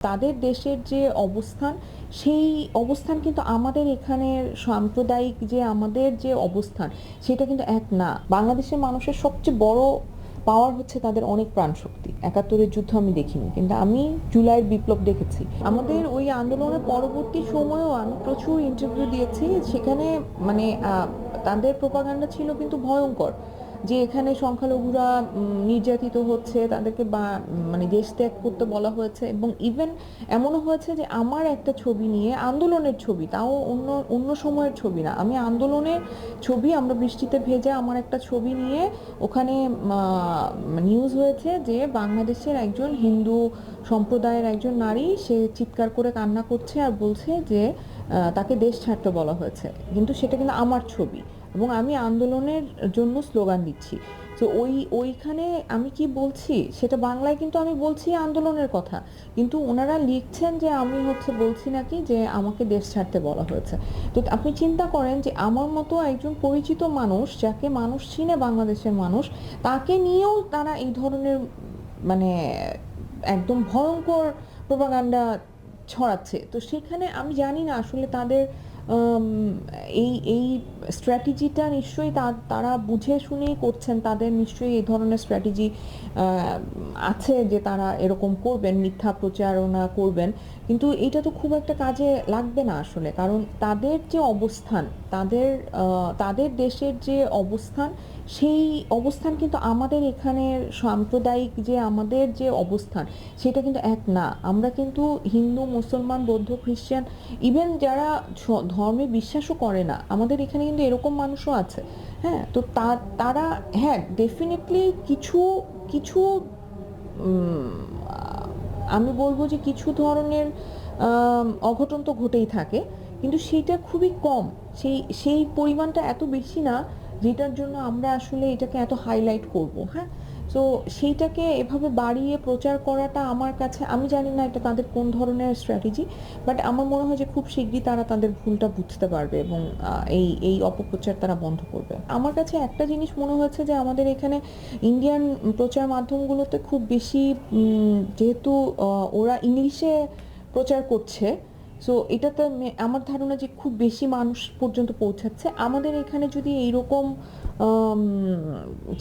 তাদের দেশের যে অবস্থান সেই অবস্থান কিন্তু আমাদের এখানের সাম্প্রদায়িক যে আমাদের যে অবস্থান সেটা কিন্তু এক না। বাংলাদেশের মানুষের সবচেয়ে বড় পাওয়ার হচ্ছে তাদের অনেক প্রাণশক্তি। ৭১-এর যুদ্ধ আমি দেখিনি, কিন্তু আমি জুলাইয়ের বিপ্লব দেখেছি। আমাদের ওই আন্দোলনের পরবর্তী সময়েও আমি প্রচুর ইন্টারভিউ দিয়েছি। সেখানে মানে তাদের প্রোপাগান্ডা ছিল কিন্তু ভয়ঙ্কর, যে এখানে সংখ্যালঘুরা নির্যাতিত হচ্ছে, তাদেরকে মানে দেশ ত্যাগ করতে বলা হয়েছে। এবং ইভেন এমনও হয়েছে যে আমার একটা ছবি নিয়ে, আন্দোলনের ছবি, তাও অন্য অন্য সময়ের ছবি না, আমি আন্দোলনের ছবি, আমরা বৃষ্টিতে ভেজা, আমার একটা ছবি নিয়ে ওখানে নিউজ হয়েছে যে বাংলাদেশের একজন হিন্দু সম্প্রদায়ের একজন নারী, সে চিৎকার করে কান্না করছে আর বলছে যে তাকে দেশ ছাড়তে বলা হয়েছে। কিন্তু সেটা কিন্তু আমার ছবি এবং আমি আন্দোলনের জন্য স্লোগান দিচ্ছি। তো ওইখানে আমি কি বলছি সেটা বাংলায়, কিন্তু আমি বলছি আন্দোলনের কথা, কিন্তু ওনারা লিখছেন যে আমি বলছি নাকি যে আমাকে দেশ ছাড়তে বলা হয়েছে। তো আপনি চিন্তা করেন যে আমার মতো একজন পরিচিত মানুষ, যাকে মানুষ চিনে, বাংলাদেশের মানুষ, তাকে নিয়েও তারা এই ধরনের মানে একদম ভয়ঙ্কর প্রোপাগান্ডা ছড়াচ্ছে। তো সেখানে আমি জানি না আসলে তাদের এই এই স্ট্র্যাটেজিটা নিশ্চয়ই তারা বুঝে শুনেই করছেন। তাদের নিশ্চয়ই এই ধরনের স্ট্র্যাটেজি আছে যে তারা এরকম করবেন, মিথ্যা প্রচারণা করবেন। কিন্তু এটা তো খুব একটা কাজে লাগবে না আসলে, কারণ তাদের যে অবস্থান, তাদের দেশের যে অবস্থান সেই অবস্থান কিন্তু আমাদের এখানের সাম্প্রদায়িক যে আমাদের যে অবস্থান সেটা কিন্তু এক না। আমরা কিন্তু হিন্দু, মুসলমান, বৌদ্ধ, খ্রিস্টান, ইভেন যারা ধর্মে বিশ্বাসও করে না, আমাদের এখানে কিন্তু এরকম মানুষও আছে। হ্যাঁ, তো তারা, হ্যাঁ, ডেফিনেটলি কিছু কিছু আমি বলবো যে কিছু ধরনের অঘটন তো ঘটেই থাকে, কিন্তু সেইটা খুবই কম। সেই পরিমাণটা এত বেশি না যেটার জন্য আমরা আসলে এটাকে এত হাইলাইট করব। হ্যাঁ, তো সেইটাকে এভাবে বাড়িয়ে প্রচার করাটা আমার কাছে, আমি জানি না এটা তাদের কোন ধরনের স্ট্র্যাটেজি, বাট আমার মনে হয় যে খুব শিগগিরই তারা তাদের ভুলটা বুঝতে পারবে এবং এই এই অপপ্রচার তারা বন্ধ করবে। আমার কাছে একটা জিনিস মনে হয়েছে যে আমাদের এখানে ইন্ডিয়ান প্রচার মাধ্যমগুলোতে খুব বেশি, যেহেতু ওরা ইংলিশে প্রচার করছে, সো এটাতে আমার ধারণা যে খুব বেশি মানুষ পর্যন্ত পৌঁছাচ্ছে। আমাদের এখানে যদি এইরকম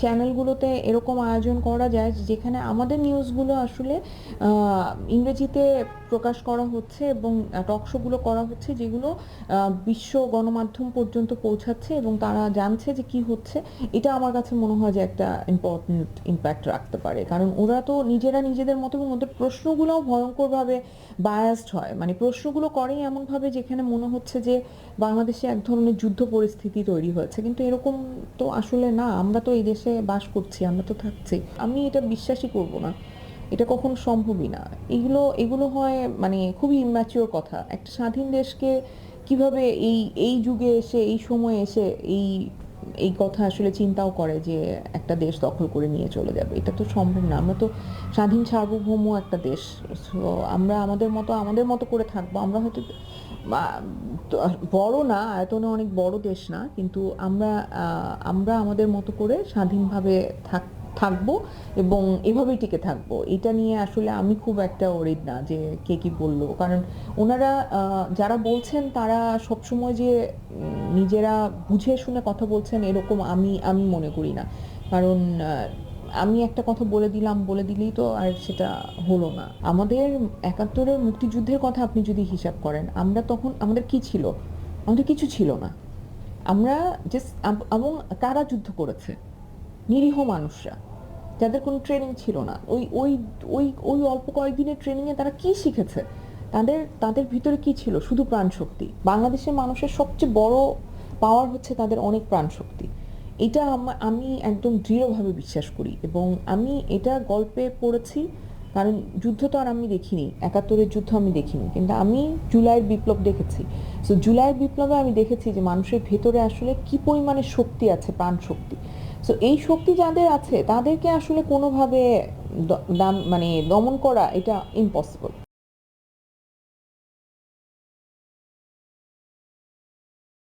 চ্যানেলগুলোতে এরকম আয়োজন করা যায় যেখানে আমাদের নিউজগুলো আসলে ইংরেজিতে প্রকাশ করা হচ্ছে এবং টক শোগুলো করা হচ্ছে, যেগুলো বিশ্ব গণমাধ্যম পর্যন্ত পৌঁছাচ্ছে এবং তারা জানছে যে কি হচ্ছে, এটা আমার কাছে মনে হয় যে একটা ইম্পর্টেন্ট ইম্প্যাক্ট রাখতে পারে। কারণ ওরা তো নিজেরা নিজেদের মতো, এবং ওদের প্রশ্নগুলোও ভয়ঙ্করভাবে বায়াসড হয়, মানে প্রশ্নগুলো করেই এমনভাবে যেখানে মনে হচ্ছে যে বাংলাদেশে এক ধরনের যুদ্ধ পরিস্থিতি তৈরি হয়েছে, কিন্তু এরকম তো আসলে না। আমরা তো এই দেশে বাস করছি, আমরা তো থাকছি। আমি এটা বিশ্বাসই করব না, এটা কখনো সম্ভবই না। এগুলো এগুলো হয় মানে খুবই ইম্যাচিওর কথা। একটা স্বাধীন দেশকে কিভাবে এই এই যুগে এসে, এই সময়ে এসে এই এই কথা আসলে চিন্তাও করে যে একটা দেশ দখল করে নিয়ে চলে যাবে, এটা তো সম্ভব না। আমরা তো স্বাধীন সার্বভৌম একটা দেশ। সো আমরা আমাদের মতো করে থাকবো। আমরা হয়তো বড় না, আয়তনে অনেক বড় দেশ না, কিন্তু আমরা আমাদের মতো করে স্বাধীনভাবে থাকবো এবং এভাবেই টিকে থাকবো। এটা নিয়ে আসলে আমি খুব একটা ওরিড না যে কে কি বললো, কারণ ওনারা যারা বলছেন তারা সবসময় যে নিজেরা বুঝে শুনে কথা বলছেন এরকম আমি মনে করি না। কারণ আমি একটা কথা বলে দিলেই তো আর সেটা হলো না। আমাদের ৭১-এর মুক্তিযুদ্ধের কথা আপনি যদি হিসাব করেন, আমরা তখন, আমাদের কি ছিল? আমাদের কিছু ছিল না। আমরা জাস্ট, এবং কারা যুদ্ধ করেছে? নিরীহ মানুষরা, যাদের কোনো ট্রেনিং ছিল না। ওই ওই ওই ওই অল্প কয়েকদিনের ট্রেনিংয়ে তারা কি শিখেছে? তাদের ভিতরে কি ছিল? শুধু প্রাণশক্তি। বাংলাদেশের মানুষের সবচেয়ে বড় পাওয়ার হচ্ছে তাদের অনেক প্রাণশক্তি। এটা আমি একদম দৃঢ়ভাবে বিশ্বাস করি এবং আমি এটা গল্পে পড়েছি। কারণ যুদ্ধ তো আর আমি দেখিনি, ৭১-এর যুদ্ধ আমি দেখিনি, কিন্তু আমি জুলাইয়ের বিপ্লব দেখেছি। সো জুলাইয়ের বিপ্লবে আমি দেখেছি যে মানুষের ভেতরে আসলে কি পরিমাণে শক্তি আছে, প্রাণশক্তি। সো এই শক্তি যাদের আছে তাদেরকে আসলে কোনোভাবে মানে দমন করা এটা ইম্পসিবল।